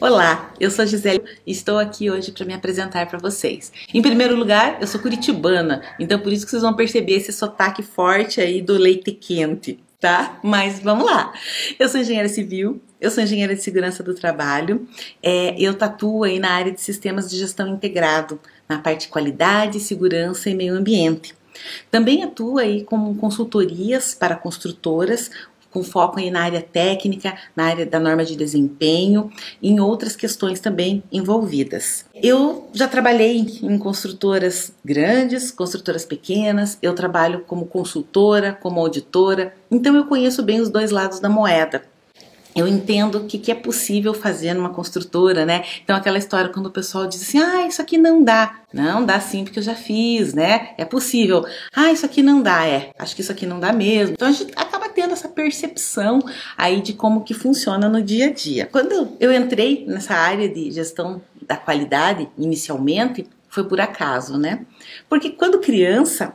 Olá, eu sou a Gisele e estou aqui hoje para me apresentar para vocês. Em primeiro lugar, eu sou curitibana, então por isso que vocês vão perceber esse sotaque forte aí do leite quente, tá? Mas vamos lá. Eu sou engenheira civil, eu sou engenheira de segurança do trabalho, eu atuo aí na área de sistemas de gestão integrado, na parte de qualidade, segurança e meio ambiente. Também atuo aí com consultorias para construtoras, com foco aí na área técnica, na área da norma de desempenho e em outras questões também envolvidas. Eu já trabalhei em construtoras grandes, construtoras pequenas, eu trabalho como consultora, como auditora, então eu conheço bem os dois lados da moeda. Eu entendo o que é possível fazer numa construtora, né? Então aquela história quando o pessoal diz assim, isso aqui não dá. Não, dá sim porque eu já fiz, né? É possível. Isso aqui não dá, acho que isso aqui não dá mesmo. Então a gente acaba tendo essa percepção aí de como que funciona no dia a dia. Quando eu entrei nessa área de gestão da qualidade, inicialmente, foi por acaso, né? Porque quando criança,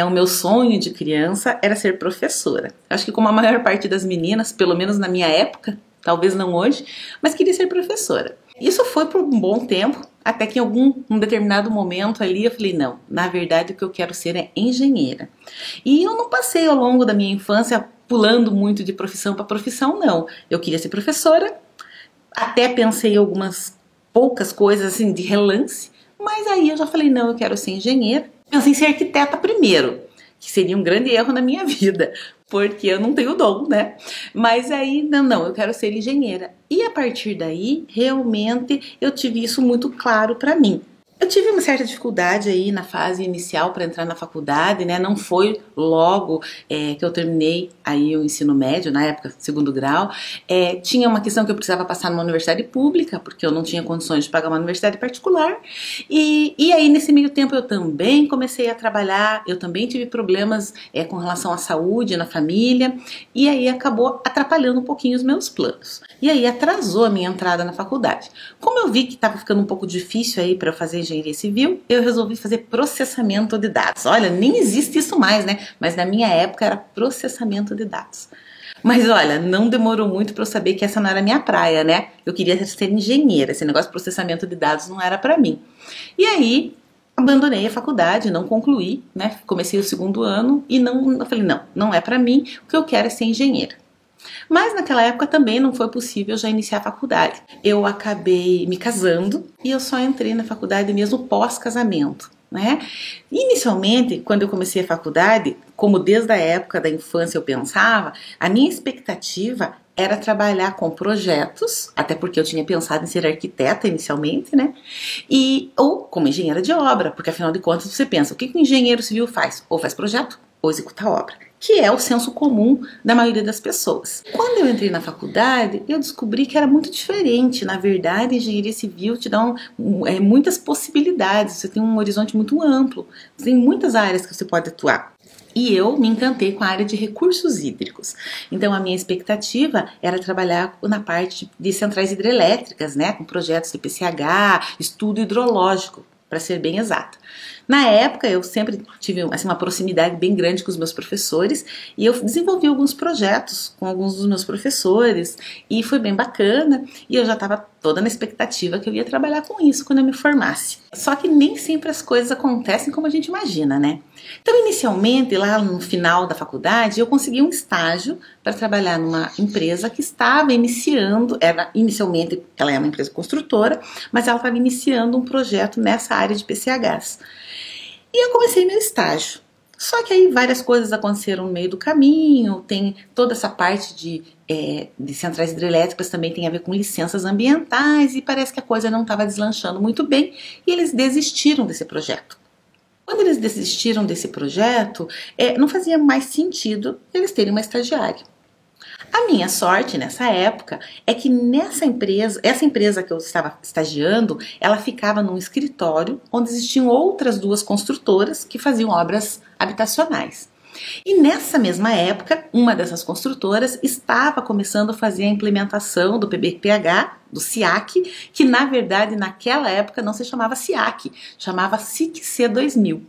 o meu sonho de criança era ser professora. Acho que como a maior parte das meninas, pelo menos na minha época, talvez não hoje, mas queria ser professora. Isso foi por um bom tempo, até que em um determinado momento ali eu falei, não, na verdade o que eu quero ser é engenheira. E eu não passei ao longo da minha infância pulando muito de profissão para profissão, não. Eu queria ser professora, até pensei em algumas poucas coisas assim de relance, mas aí eu já falei, não, eu quero ser engenheira. Pensei em ser arquiteta primeiro, que seria um grande erro na minha vida, porque eu não tenho dom, né? Mas aí, não, eu quero ser engenheira. E a partir daí, realmente, eu tive isso muito claro para mim. Eu tive uma certa dificuldade aí na fase inicial para entrar na faculdade, né? Não foi logo que eu terminei aí o ensino médio, na época, segundo grau. Tinha uma questão que eu precisava passar numa universidade pública, porque eu não tinha condições de pagar uma universidade particular. E aí, nesse meio tempo, eu também comecei a trabalhar, eu também tive problemas com relação à saúde, na família, e aí acabou atrapalhando um pouquinho os meus planos. E aí atrasou a minha entrada na faculdade. Como eu vi que estava ficando um pouco difícil aí para eu fazer engenharia civil, eu resolvi fazer processamento de dados. Olha, nem existe isso mais, né? Mas na minha época era processamento de dados. Mas olha, não demorou muito para eu saber que essa não era a minha praia, né? Eu queria ser engenheira, esse negócio de processamento de dados não era para mim. E aí abandonei a faculdade, não concluí, né? Comecei o segundo ano e eu falei, não é para mim, o que eu quero é ser engenheira. Mas naquela época também não foi possível já iniciar a faculdade. Eu acabei me casando e eu só entrei na faculdade mesmo pós-casamento, né? Inicialmente, quando eu comecei a faculdade, como desde a época da infância eu pensava, a minha expectativa era trabalhar com projetos, até porque eu tinha pensado em ser arquiteta inicialmente, né? Ou como engenheira de obra, porque afinal de contas você pensa, o que um engenheiro civil faz? Ou faz projeto, ou executa obra, que é o senso comum da maioria das pessoas. Quando eu entrei na faculdade, eu descobri que era muito diferente. Na verdade, a engenharia civil te dá muitas possibilidades, você tem um horizonte muito amplo, você tem muitas áreas que você pode atuar. E eu me encantei com a área de recursos hídricos. Então a minha expectativa era trabalhar na parte de centrais hidrelétricas, né, com projetos de PCH, estudo hidrológico, para ser bem exata. Na época eu sempre tive assim, uma proximidade bem grande com os meus professores e eu desenvolvi alguns projetos com alguns dos meus professores e foi bem bacana e eu já estava toda na expectativa que eu ia trabalhar com isso quando eu me formasse. Só que nem sempre as coisas acontecem como a gente imagina, né? Então inicialmente lá no final da faculdade eu consegui um estágio para trabalhar numa empresa que estava iniciando, inicialmente ela é uma empresa construtora, mas ela estava iniciando um projeto nessa área de PCHs. E eu comecei meu estágio. Só que aí várias coisas aconteceram no meio do caminho, tem toda essa parte de centrais hidrelétricas também tem a ver com licenças ambientais e parece que a coisa não estava deslanchando muito bem e eles desistiram desse projeto. Quando eles desistiram desse projeto, não fazia mais sentido eles terem uma estagiária. A minha sorte nessa época é que essa empresa que eu estava estagiando, ela ficava num escritório onde existiam outras duas construtoras que faziam obras habitacionais. E nessa mesma época, uma dessas construtoras estava começando a fazer a implementação do PBPH, do SIAC, que na verdade naquela época não se chamava SIAC, chamava SIC-C 2000.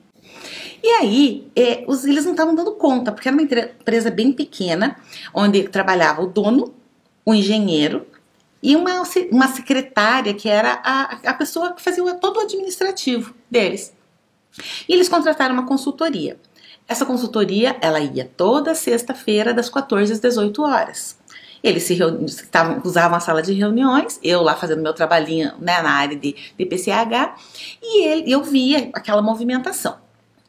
E aí, eles não estavam dando conta, porque era uma empresa bem pequena, onde trabalhava o dono, o engenheiro e uma secretária que era a pessoa que fazia todo o administrativo deles. E eles contrataram uma consultoria. Essa consultoria, ela ia toda sexta-feira das 14 às 18 horas. Eles usavam a sala de reuniões, eu lá fazendo meu trabalhinho, né, na área de PCH, e eu via aquela movimentação.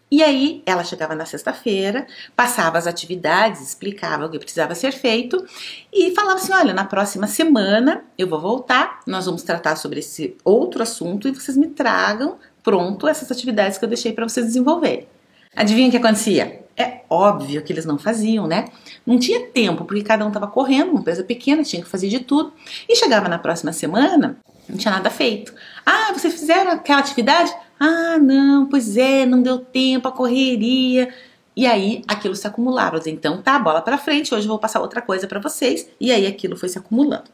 E aí ela chegava na sexta-feira, passava as atividades, explicava o que precisava ser feito e falava assim, olha, na próxima semana eu vou voltar, nós vamos tratar sobre esse outro assunto e vocês me tragam pronto essas atividades que eu deixei para vocês desenvolverem. Adivinha o que acontecia? É óbvio que eles não faziam, né? Não tinha tempo, porque cada um estava correndo, uma empresa pequena, tinha que fazer de tudo. E chegava na próxima semana, não tinha nada feito. Ah, vocês fizeram aquela atividade? Ah, não, pois é, não deu tempo, a correria. E aí aquilo se acumulava. Então tá, bola pra frente, hoje eu vou passar outra coisa pra vocês. E aí aquilo foi se acumulando.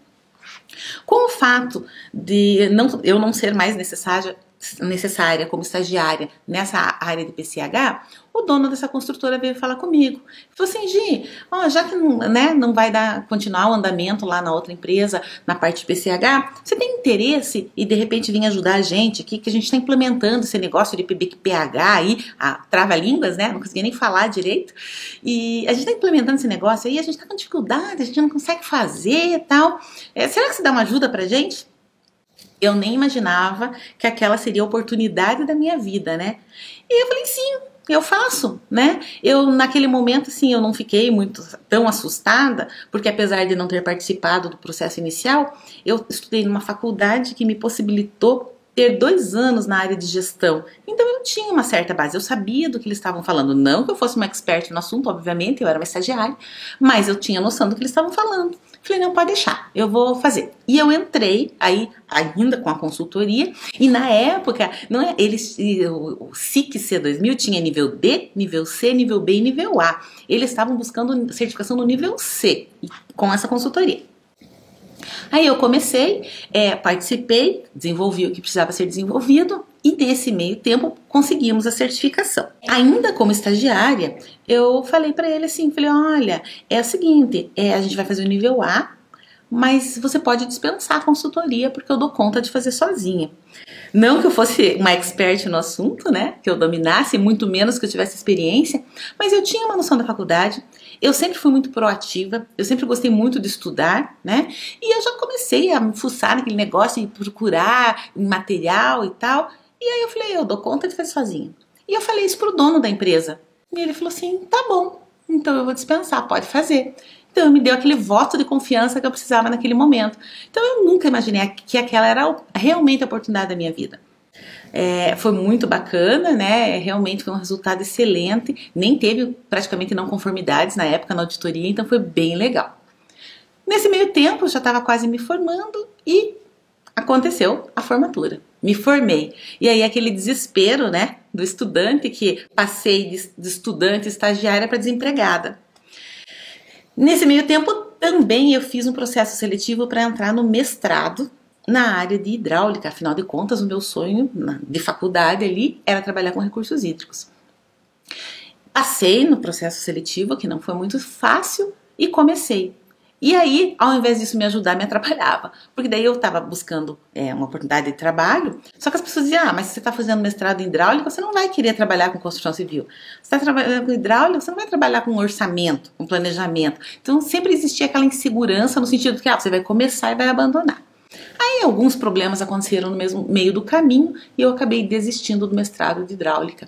Com o fato de eu não ser mais necessária como estagiária nessa área de PCH, o dono dessa construtora veio falar comigo. Falou assim, Gi, ó, já que não vai continuar o andamento lá na outra empresa, na parte de PCH, você tem interesse e de repente vir ajudar a gente aqui, que a gente está implementando esse negócio de PH aí, trava-línguas, né? Não conseguia nem falar direito. E a gente está implementando esse negócio aí, a gente está com dificuldade, a gente não consegue fazer e tal. Será que você dá uma ajuda pra gente? Eu nem imaginava que aquela seria a oportunidade da minha vida, né? E eu falei, sim, eu faço, né? Eu, naquele momento, assim, eu não fiquei tão assustada, porque apesar de não ter participado do processo inicial, eu estudei numa faculdade que me possibilitou ter 2 anos na área de gestão. Então eu tinha uma certa base, eu sabia do que eles estavam falando. Não que eu fosse uma expert no assunto, obviamente, eu era uma estagiária, mas eu tinha noção do que eles estavam falando. Falei, não, pode deixar, eu vou fazer. E eu entrei aí, ainda com a consultoria, e na época, o SIC C2000 tinha nível D, nível C, nível B e nível A. Eles estavam buscando certificação no nível C, com essa consultoria. Aí eu comecei, participei, desenvolvi o que precisava ser desenvolvido e nesse meio tempo conseguimos a certificação. Ainda como estagiária, eu falei para ele assim, falei, olha, é o seguinte, a gente vai fazer o nível A, mas você pode dispensar a consultoria porque eu dou conta de fazer sozinha. Não que eu fosse uma expert no assunto, né, que eu dominasse, muito menos que eu tivesse experiência, mas eu tinha uma noção da faculdade, eu sempre fui muito proativa, eu sempre gostei muito de estudar, né, e eu já comecei a me fuçar naquele negócio e procurar material e tal, e aí eu falei, eu dou conta de fazer sozinha. E eu falei isso pro dono da empresa, e ele falou assim, tá bom, então eu vou dispensar, pode fazer. Então, me deu aquele voto de confiança que eu precisava naquele momento. Então, eu nunca imaginei que aquela era realmente a oportunidade da minha vida. Foi muito bacana, né? Realmente foi um resultado excelente. Nem teve praticamente não conformidades na época na auditoria, então foi bem legal. Nesse meio tempo, eu já estava quase me formando e aconteceu a formatura. Me formei. E aí, aquele desespero, né? Do estudante, que passei de estudante estagiária para desempregada. Nesse meio tempo, também eu fiz um processo seletivo para entrar no mestrado na área de hidráulica. Afinal de contas, o meu sonho de faculdade ali era trabalhar com recursos hídricos. Passei no processo seletivo, que não foi muito fácil, e comecei. E aí, ao invés disso me ajudar, me atrapalhava. Porque daí eu estava buscando uma oportunidade de trabalho, só que as pessoas diziam, mas se você está fazendo mestrado em hidráulica, você não vai querer trabalhar com construção civil. Você está trabalhando com hidráulica, você não vai trabalhar com orçamento, com planejamento. Então, sempre existia aquela insegurança no sentido que você vai começar e vai abandonar. Aí, alguns problemas aconteceram no mesmo meio do caminho e eu acabei desistindo do mestrado de hidráulica.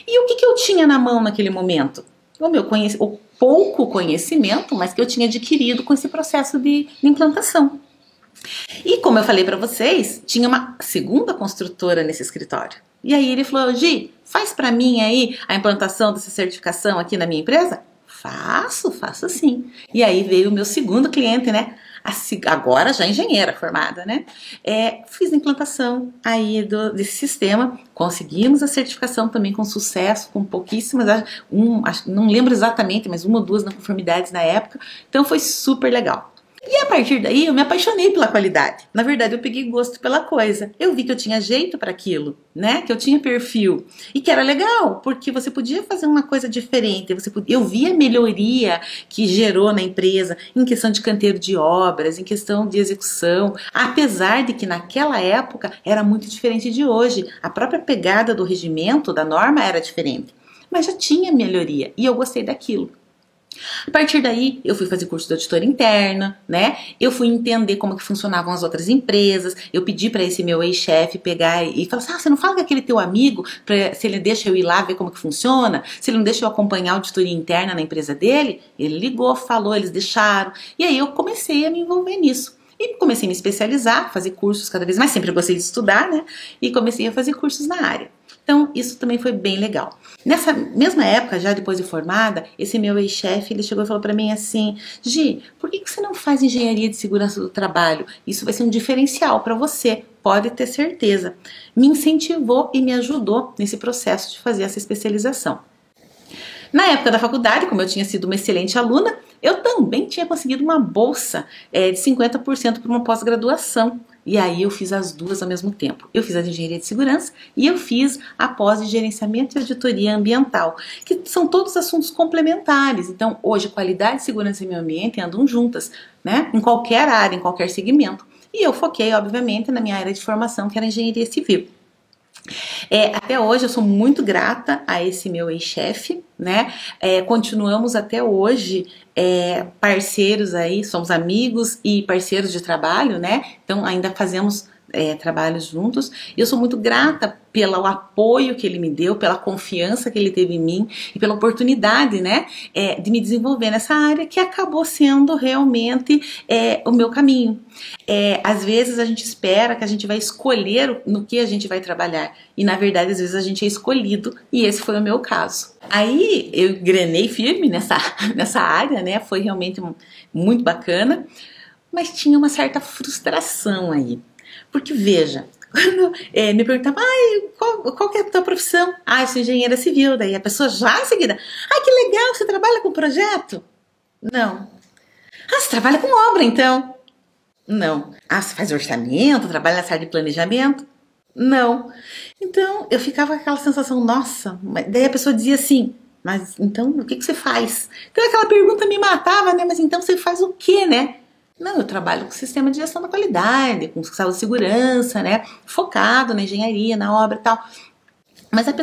E o que eu tinha na mão naquele momento? O pouco conhecimento, mas que eu tinha adquirido com esse processo de implantação. E como eu falei para vocês, tinha uma segunda construtora nesse escritório. E aí ele falou, Gi, faz para mim aí a implantação dessa certificação aqui na minha empresa? Faço sim. E aí veio o meu segundo cliente, né? Agora já engenheira formada, né? Fiz a implantação aí desse sistema, conseguimos a certificação também com sucesso, com pouquíssimas, não lembro exatamente, mas 1 ou 2 não conformidades na época, então foi super legal. E a partir daí eu me apaixonei pela qualidade. Na verdade, eu peguei gosto pela coisa. Eu vi que eu tinha jeito para aquilo, né? Que eu tinha perfil e que era legal, porque você podia fazer uma coisa diferente. Eu via a melhoria que gerou na empresa em questão de canteiro de obras, em questão de execução, apesar de que naquela época era muito diferente de hoje. A própria pegada do regimento, da norma era diferente, mas já tinha melhoria e eu gostei daquilo. A partir daí, eu fui fazer curso de auditora interna, né? Eu fui entender como que funcionavam as outras empresas. Eu pedi para esse meu ex-chefe pegar e falar assim, você não fala com aquele teu amigo, se ele deixa eu ir lá ver como que funciona? Se ele não deixa eu acompanhar a auditoria interna na empresa dele? Ele ligou, falou, eles deixaram. E aí eu comecei a me envolver nisso. E comecei a me especializar, fazer cursos cada vez mais. Sempre gostei de estudar, né? E comecei a fazer cursos na área. Então, isso também foi bem legal. Nessa mesma época, já depois de formada, esse meu ex-chefe, ele chegou e falou para mim assim, Gi, por que você não faz engenharia de segurança do trabalho? Isso vai ser um diferencial para você, pode ter certeza. Me incentivou e me ajudou nesse processo de fazer essa especialização. Na época da faculdade, como eu tinha sido uma excelente aluna, eu também tinha conseguido uma bolsa de 50% para uma pós-graduação. E aí eu fiz as duas ao mesmo tempo. Eu fiz a de engenharia de segurança e eu fiz a pós de gerenciamento e auditoria ambiental, que são todos assuntos complementares. Então, hoje, qualidade, segurança e meio ambiente andam juntas, né? Em qualquer área, em qualquer segmento. E eu foquei, obviamente, na minha área de formação, que era engenharia civil. Até hoje eu sou muito grata a esse meu ex-chefe, né? Continuamos até hoje parceiros aí, somos amigos e parceiros de trabalho, né? Então ainda fazemos trabalhos juntos. Eu sou muito grata pelo apoio que ele me deu, pela confiança que ele teve em mim e pela oportunidade, né, de me desenvolver nessa área que acabou sendo realmente o meu caminho. Às vezes a gente espera que a gente vai escolher no que a gente vai trabalhar e na verdade às vezes a gente é escolhido e esse foi o meu caso. Aí eu engrenei firme nessa área, né, foi realmente muito bacana, mas tinha uma certa frustração aí. Porque veja, quando me perguntavam, qual que é a tua profissão? Eu sou engenheira civil. Daí a pessoa já em seguida, que legal, você trabalha com projeto? Não. Você trabalha com obra então? Não. Você faz orçamento, trabalha nessa área de planejamento? Não. Então eu ficava com aquela sensação, nossa, daí a pessoa dizia assim, mas então o que você faz? Então aquela pergunta me matava, né? Mas então você faz o quê, né? Não, eu trabalho com sistema de gestão da qualidade, com saúde e segurança, né? Focado na engenharia, na obra e tal. Mas as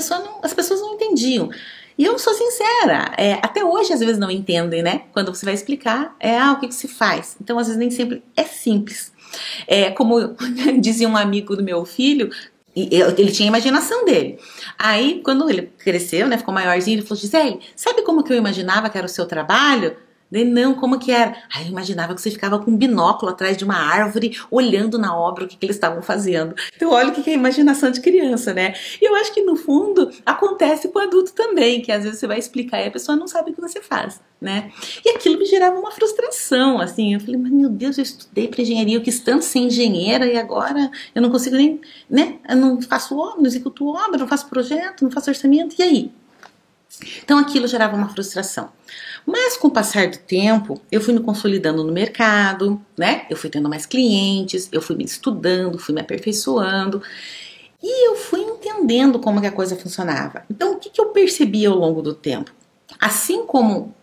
pessoas não entendiam. E eu sou sincera, até hoje às vezes não entendem, né? Quando você vai explicar, o que se faz. Então às vezes nem sempre é simples. Como dizia um amigo do meu filho, ele tinha a imaginação dele. Aí quando ele cresceu, né, ficou maiorzinho, ele falou, Gisele, sabe como que eu imaginava que era o seu trabalho? Não, como que era? Eu imaginava que você ficava com um binóculo atrás de uma árvore, olhando na obra o que eles estavam fazendo. Então olha o que é a imaginação de criança, né? E eu acho que no fundo acontece com o adulto também, que às vezes você vai explicar e a pessoa não sabe o que você faz, né? E aquilo me gerava uma frustração, assim, eu falei, mas meu Deus, eu estudei para engenharia, eu quis tanto ser engenheira e agora eu não consigo nem, né? Eu não faço obra, não executo obra, não faço projeto, não faço orçamento, e aí? Então aquilo gerava uma frustração. Mas com o passar do tempo, eu fui me consolidando no mercado, né? Eu fui tendo mais clientes, eu fui me estudando, fui me aperfeiçoando e eu fui entendendo como que a coisa funcionava. Então o que eu percebi ao longo do tempo? Assim como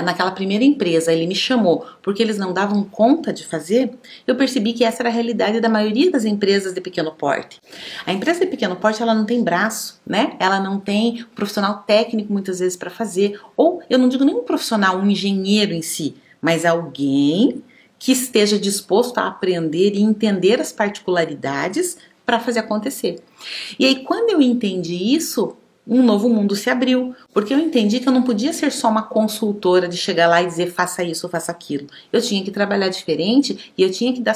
naquela primeira empresa ele me chamou porque eles não davam conta de fazer, eu percebi que essa era a realidade da maioria das empresas de pequeno porte. A empresa de pequeno porte, ela não tem braço, né? Ela não tem profissional técnico muitas vezes para fazer, ou eu não digo nem um profissional, um engenheiro em si, mas alguém que esteja disposto a aprender e entender as particularidades para fazer acontecer. E aí quando eu entendi isso, um novo mundo se abriu, porque eu entendi que eu não podia ser só uma consultora de chegar lá e dizer faça isso ou faça aquilo. Eu tinha que trabalhar diferente e eu tinha que dar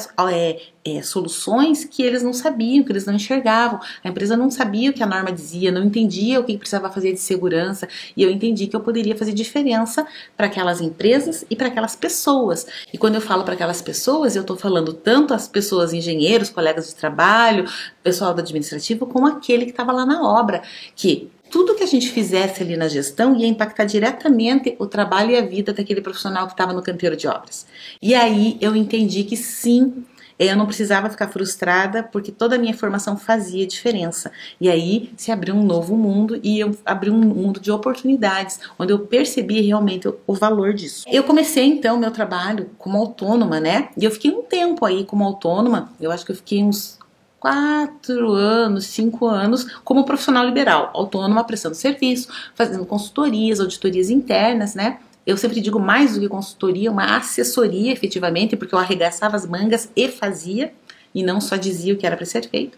soluções que eles não sabiam, que eles não enxergavam. A empresa não sabia o que a norma dizia, não entendia o que precisava fazer de segurança e eu entendi que eu poderia fazer diferença para aquelas empresas e para aquelas pessoas. E quando eu falo para aquelas pessoas, eu estou falando tanto as pessoas, engenheiros, colegas de trabalho, pessoal do administrativo, como aquele que estava lá na obra, que tudo que a gente fizesse ali na gestão ia impactar diretamente o trabalho e a vida daquele profissional que estava no canteiro de obras. E aí eu entendi que sim, eu não precisava ficar frustrada, porque toda a minha formação fazia diferença. E aí se abriu um novo mundo, e eu abri um mundo de oportunidades, onde eu percebi realmente o valor disso. Eu comecei então meu trabalho como autônoma, né? E eu fiquei um tempo aí como autônoma, eu acho que eu fiquei uns 4 anos, 5 anos como profissional liberal, autônoma, prestando serviço, fazendo consultorias, auditorias internas, né? Eu sempre digo mais do que consultoria, uma assessoria efetivamente, porque eu arregaçava as mangas e fazia, e não só dizia o que era para ser feito.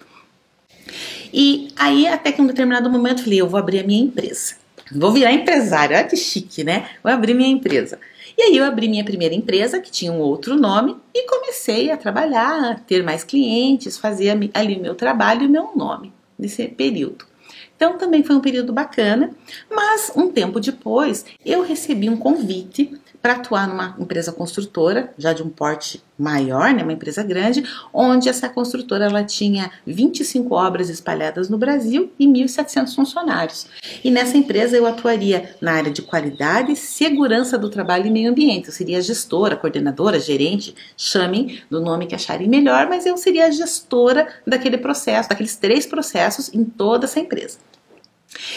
E aí, até que em um determinado momento, eu falei, eu vou abrir a minha empresa. Vou virar empresária, olha que chique, né? Vou abrir minha empresa. E aí eu abri minha primeira empresa, que tinha um outro nome, e comecei a trabalhar, a ter mais clientes, fazer ali o meu trabalho e o meu nome nesse período. Então também foi um período bacana, mas um tempo depois eu recebi um convite para atuar numa empresa construtora, já de um porte maior, né, uma empresa grande, onde essa construtora ela tinha 25 obras espalhadas no Brasil e 1.700 funcionários. E nessa empresa eu atuaria na área de qualidade, segurança do trabalho e meio ambiente. Eu seria gestora, coordenadora, gerente, chamem do nome que acharem melhor, mas eu seria a gestora daquele processo, daqueles 3 processos em toda essa empresa.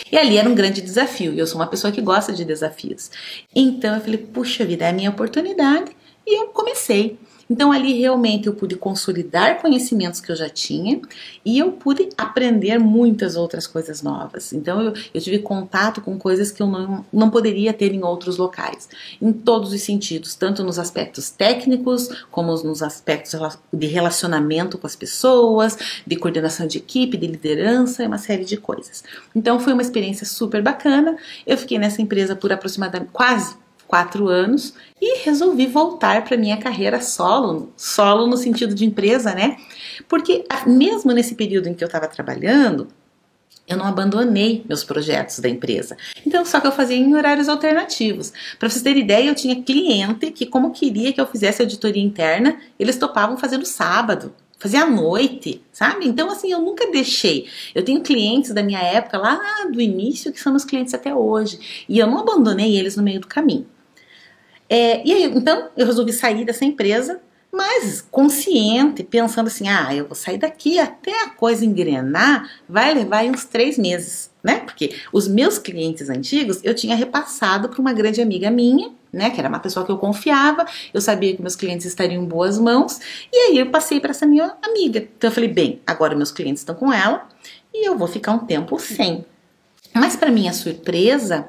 E ali era um grande desafio, e eu sou uma pessoa que gosta de desafios. Então eu falei, puxa vida, é a minha oportunidade, e eu comecei. Então ali realmente eu pude consolidar conhecimentos que eu já tinha, e eu pude aprender muitas outras coisas novas. Então eu tive contato com coisas que eu não poderia ter em outros locais, em todos os sentidos, tanto nos aspectos técnicos, como nos aspectos de relacionamento com as pessoas, de coordenação de equipe, de liderança, e uma série de coisas. Então foi uma experiência super bacana. Eu fiquei nessa empresa por aproximadamente quase 4 anos e resolvi voltar para minha carreira solo no sentido de empresa, né? Porque mesmo nesse período em que eu estava trabalhando, eu não abandonei meus projetos da empresa. Então, só que eu fazia em horários alternativos. Para vocês terem ideia, eu tinha cliente que, como queria que eu fizesse auditoria interna, eles topavam fazer no sábado. Fazia à noite, sabe? Então, assim, eu nunca deixei. Eu tenho clientes da minha época, lá do início, que são meus clientes até hoje. E eu não abandonei eles no meio do caminho. E aí, então, eu resolvi sair dessa empresa, mas consciente, pensando assim, eu vou sair daqui até a coisa engrenar, vai levar aí uns 3 meses, né? Porque os meus clientes antigos, eu tinha repassado para uma grande amiga minha, né? Que era uma pessoa que eu confiava, eu sabia que meus clientes estariam em boas mãos, e aí eu passei para essa minha amiga. Então eu falei, bem, agora meus clientes estão com ela, e eu vou ficar um tempo sem. Mas para minha surpresa,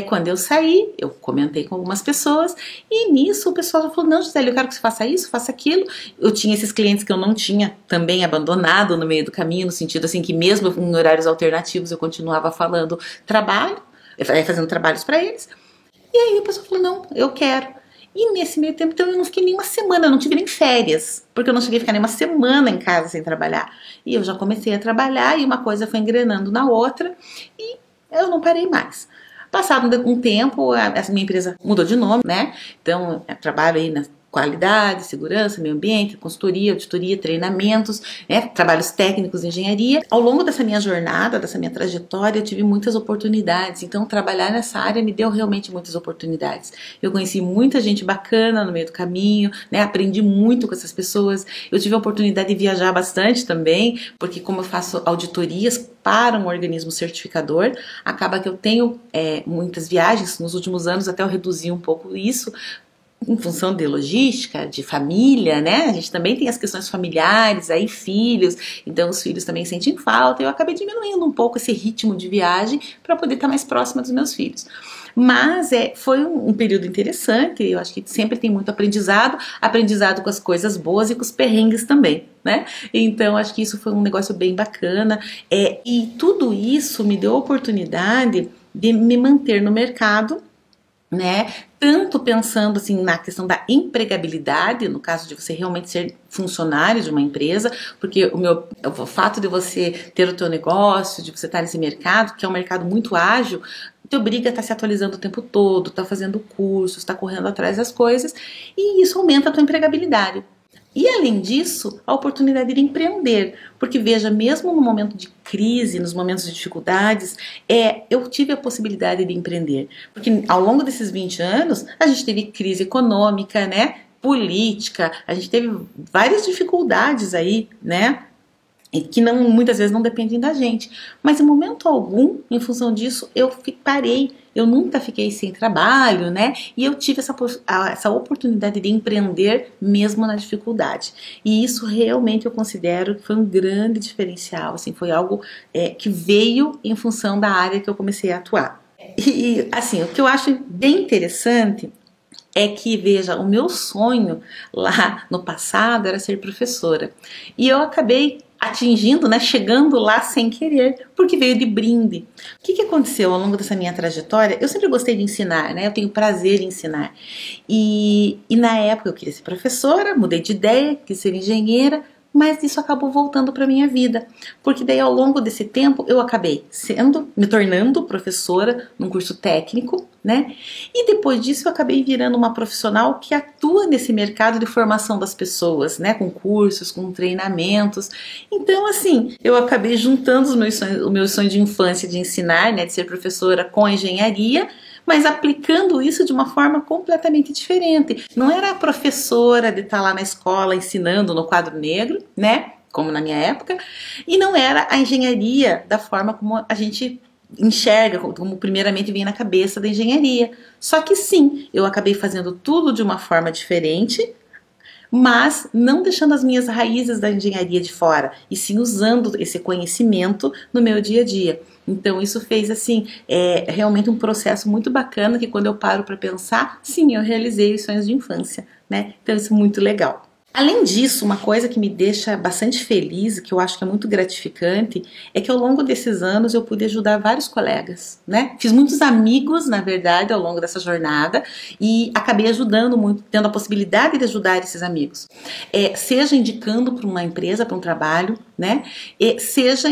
quando eu saí, eu comentei com algumas pessoas, e nisso o pessoal já falou, não, Gisele, eu quero que você faça isso, faça aquilo. Eu tinha esses clientes que eu não tinha também abandonado no meio do caminho, no sentido assim que mesmo em horários alternativos eu continuava falando trabalho, fazendo trabalhos para eles. E aí o pessoal falou, não, eu quero. E nesse meio tempo, então, eu não fiquei nem uma semana, eu não tive nem férias, porque eu não cheguei a ficar nem uma semana em casa sem trabalhar. E eu já comecei a trabalhar, e uma coisa foi engrenando na outra, e eu não parei mais. Passado um tempo, essa minha empresa mudou de nome, né? Então, eu trabalho aí na qualidade, segurança, meio ambiente, consultoria, auditoria, treinamentos, né? Trabalhos técnicos, engenharia. Ao longo dessa minha jornada, dessa minha trajetória, eu tive muitas oportunidades. Então, trabalhar nessa área me deu realmente muitas oportunidades. Eu conheci muita gente bacana no meio do caminho, né? Aprendi muito com essas pessoas. Eu tive a oportunidade de viajar bastante também, porque como eu faço auditorias para um organismo certificador, acaba que eu tenho muitas viagens. Nos últimos anos até eu reduzi um pouco isso, em função de logística, de família, né? A gente também tem as questões familiares, aí filhos, então os filhos também sentem falta. Eu acabei diminuindo um pouco esse ritmo de viagem para poder estar mais próxima dos meus filhos. Mas foi um período interessante, eu acho que sempre tem muito aprendizado com as coisas boas e com os perrengues também, né? Então acho que isso foi um negócio bem bacana, e tudo isso me deu a oportunidade de me manter no mercado, né? Tanto pensando assim na questão da empregabilidade, no caso de você realmente ser funcionário de uma empresa, porque o fato de você ter o teu negócio, de você estar nesse mercado, que é um mercado muito ágil, te obriga a estar se atualizando o tempo todo, estar fazendo cursos, estar correndo atrás das coisas, e isso aumenta a tua empregabilidade. E além disso, a oportunidade de empreender, porque veja, mesmo no momento de crise, nos momentos de dificuldades, eu tive a possibilidade de empreender, porque ao longo desses 20 anos, a gente teve crise econômica, né, política, a gente teve várias dificuldades aí, né, e que não, muitas vezes não dependem da gente, mas em momento algum, em função disso, eu parei, eu nunca fiquei sem trabalho, né, e eu tive essa oportunidade de empreender mesmo na dificuldade, e isso realmente eu considero que foi um grande diferencial, assim, foi algo que veio em função da área que eu comecei a atuar. E assim, o que eu acho bem interessante é que, veja, o meu sonho lá no passado era ser professora, e eu acabei atingindo, né, chegando lá sem querer, porque veio de brinde. O que aconteceu ao longo dessa minha trajetória? Eu sempre gostei de ensinar, né, eu tenho prazer em ensinar, e na época eu queria ser professora, mudei de ideia, quis ser engenheira, mas isso acabou voltando para minha vida, porque daí ao longo desse tempo eu acabei me tornando professora num curso técnico, né? E depois disso eu acabei virando uma profissional que atua nesse mercado de formação das pessoas, né? Com cursos, com treinamentos. Então, assim, eu acabei juntando o meu sonho de infância de ensinar, né? De ser professora com a engenharia, mas aplicando isso de uma forma completamente diferente. Não era a professora de estar lá na escola ensinando no quadro negro, né, como na minha época, e não era a engenharia da forma como a gente enxerga, como primeiramente vem na cabeça da engenharia. Só que sim, eu acabei fazendo tudo de uma forma diferente, mas não deixando as minhas raízes da engenharia de fora, e sim usando esse conhecimento no meu dia a dia. Então isso fez assim, realmente um processo muito bacana, que quando eu paro para pensar, sim, eu realizei os sonhos de infância, né? Então isso é muito legal. Além disso, uma coisa que me deixa bastante feliz, que eu acho que é muito gratificante, é que ao longo desses anos eu pude ajudar vários colegas, né? Fiz muitos amigos, na verdade, ao longo dessa jornada, e acabei ajudando muito, tendo a possibilidade de ajudar esses amigos. Seja indicando para uma empresa, para um trabalho, né? Seja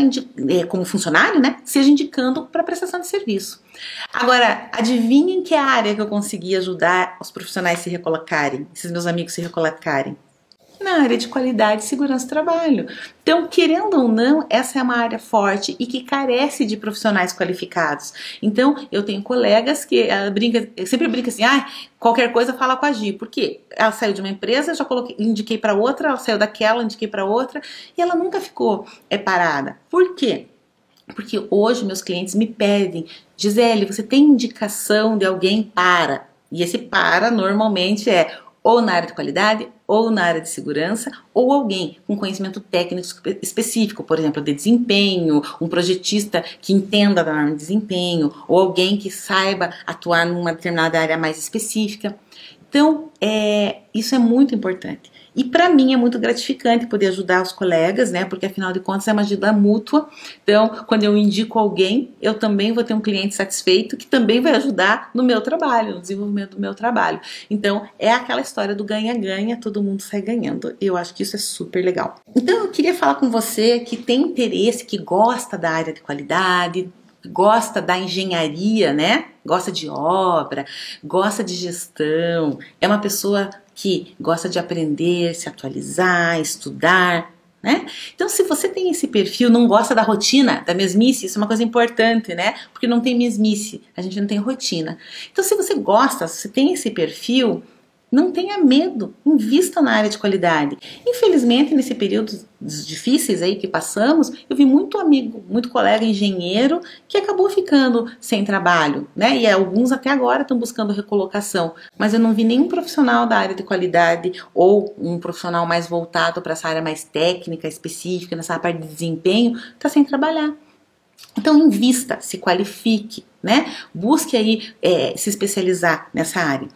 como funcionário, né? Seja indicando para prestação de serviço. Agora, adivinhem que área que eu consegui ajudar os profissionais se recolocarem, esses meus amigos se recolocarem? Na área de qualidade e segurança do trabalho. Então, querendo ou não, essa é uma área forte e que carece de profissionais qualificados. Então, eu tenho colegas que sempre brinca assim, qualquer coisa fala com a Gi. Por quê? Ela saiu de uma empresa, já indiquei para outra, ela saiu daquela, indiquei para outra, e ela nunca ficou parada. Por quê? Porque hoje meus clientes me pedem, Gisele, você tem indicação de alguém para? E esse para normalmente ou na área de qualidade, ou na área de segurança, ou alguém com conhecimento técnico específico, por exemplo, de desempenho, um projetista que entenda da norma de desempenho, ou alguém que saiba atuar numa determinada área mais específica. Então, isso é muito importante. E para mim é muito gratificante poder ajudar os colegas, né? Porque afinal de contas é uma ajuda mútua. Então, quando eu indico alguém, eu também vou ter um cliente satisfeito que também vai ajudar no meu trabalho, no desenvolvimento do meu trabalho. Então, é aquela história do ganha-ganha, todo mundo sai ganhando. Eu acho que isso é super legal. Então, eu queria falar com você que tem interesse, que gosta da área de qualidade, gosta da engenharia, né? Gosta de obra, gosta de gestão, é uma pessoa que gosta de aprender, se atualizar, estudar, né? Então, se você tem esse perfil, não gosta da rotina, da mesmice, isso é uma coisa importante, né? Porque não tem mesmice, a gente não tem rotina. Então, se você gosta, se você tem esse perfil, não tenha medo, invista na área de qualidade. Infelizmente, nesse período difíceis aí que passamos, eu vi muito amigo, muito colega engenheiro que acabou ficando sem trabalho, né? E alguns até agora estão buscando recolocação, mas eu não vi nenhum profissional da área de qualidade ou um profissional mais voltado para essa área mais técnica, específica, nessa parte de desempenho, tá sem trabalhar. Então invista, se qualifique, né? Busque aí se especializar nessa área.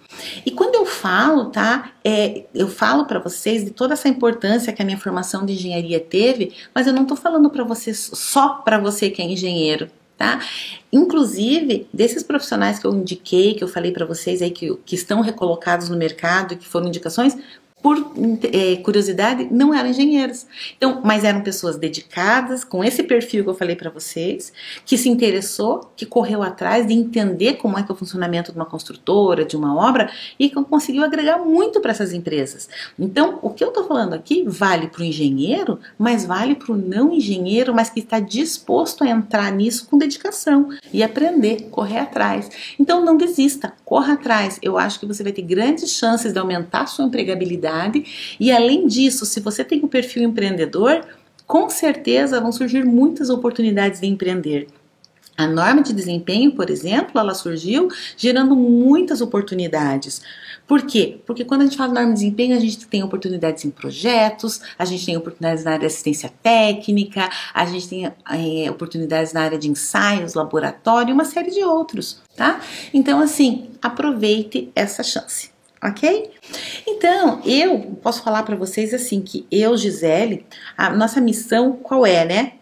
E quando eu falo, tá? Eu falo para vocês de toda essa importância que a minha formação de engenharia teve, mas eu não tô falando para vocês só para você que é engenheiro, tá? Inclusive, desses profissionais que eu indiquei, que eu falei para vocês aí que estão recolocados no mercado e que foram indicações, por curiosidade, não eram engenheiros. Então, mas eram pessoas dedicadas, com esse perfil que eu falei para vocês, que se interessou, que correu atrás de entender como é que é o funcionamento de uma construtora, de uma obra, e que conseguiu agregar muito para essas empresas. Então, o que eu estou falando aqui vale para o engenheiro, mas vale para o não engenheiro, mas que está disposto a entrar nisso com dedicação e aprender, correr atrás. Então, não desista, corra atrás. Eu acho que você vai ter grandes chances de aumentar a sua empregabilidade. E além disso, se você tem um perfil empreendedor, com certeza vão surgir muitas oportunidades de empreender. A norma de desempenho, por exemplo, ela surgiu gerando muitas oportunidades. Por quê? Porque quando a gente fala de norma de desempenho, a gente tem oportunidades em projetos, a gente tem oportunidades na área de assistência técnica, a gente tem oportunidades na área de ensaios, laboratório e uma série de outros, tá? Então, assim, aproveite essa chance. Ok? Então, eu posso falar para vocês assim, que eu, Gisele, a nossa missão qual é, né?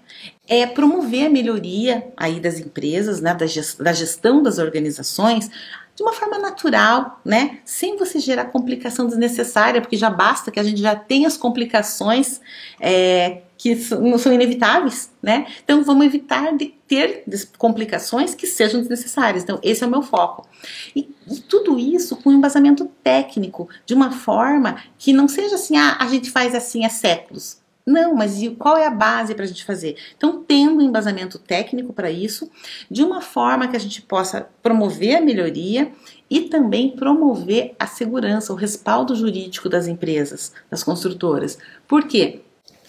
É promover a melhoria aí das empresas, né, da gestão das organizações, de uma forma natural, né? Sem você gerar complicação desnecessária, porque já basta que a gente já tenha as complicações que não são inevitáveis, né? Então vamos evitar de ter complicações que sejam desnecessárias. Então esse é o meu foco. E tudo isso com embasamento técnico, de uma forma que não seja assim, a gente faz assim há séculos. Não, mas qual é a base para a gente fazer? Então, tendo um embasamento técnico para isso, de uma forma que a gente possa promover a melhoria e também promover a segurança, o respaldo jurídico das empresas, das construtoras. Por quê?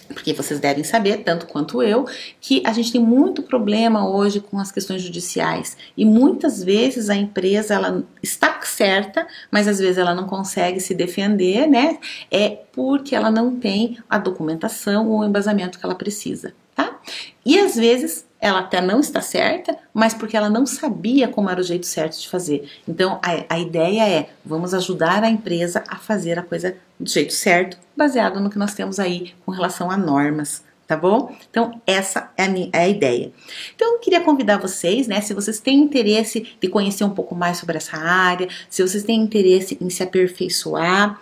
Porque vocês devem saber, tanto quanto eu, que a gente tem muito problema hoje com as questões judiciais. E muitas vezes a empresa ela está certa, mas às vezes ela não consegue se defender, né? É porque ela não tem a documentação ou o embasamento que ela precisa, tá? E às vezes ela até não está certa, mas porque ela não sabia como era o jeito certo de fazer. Então a ideia é, vamos ajudar a empresa a fazer a coisa do jeito certo, baseado no que nós temos aí com relação a normas, tá bom? Então essa é a ideia. Então eu queria convidar vocês, né, se vocês têm interesse de conhecer um pouco mais sobre essa área, se vocês têm interesse em se aperfeiçoar,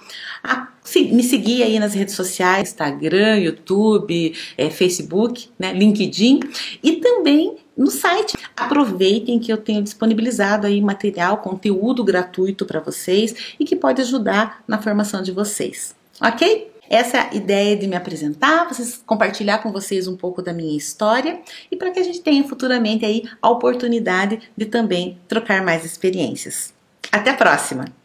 me seguir aí nas redes sociais, Instagram, YouTube, Facebook, né, LinkedIn e também no site. Aproveitem que eu tenho disponibilizado aí material, conteúdo gratuito para vocês e que pode ajudar na formação de vocês, ok? Essa é a ideia de me apresentar, compartilhar com vocês um pouco da minha história e para que a gente tenha futuramente aí a oportunidade de também trocar mais experiências. Até a próxima!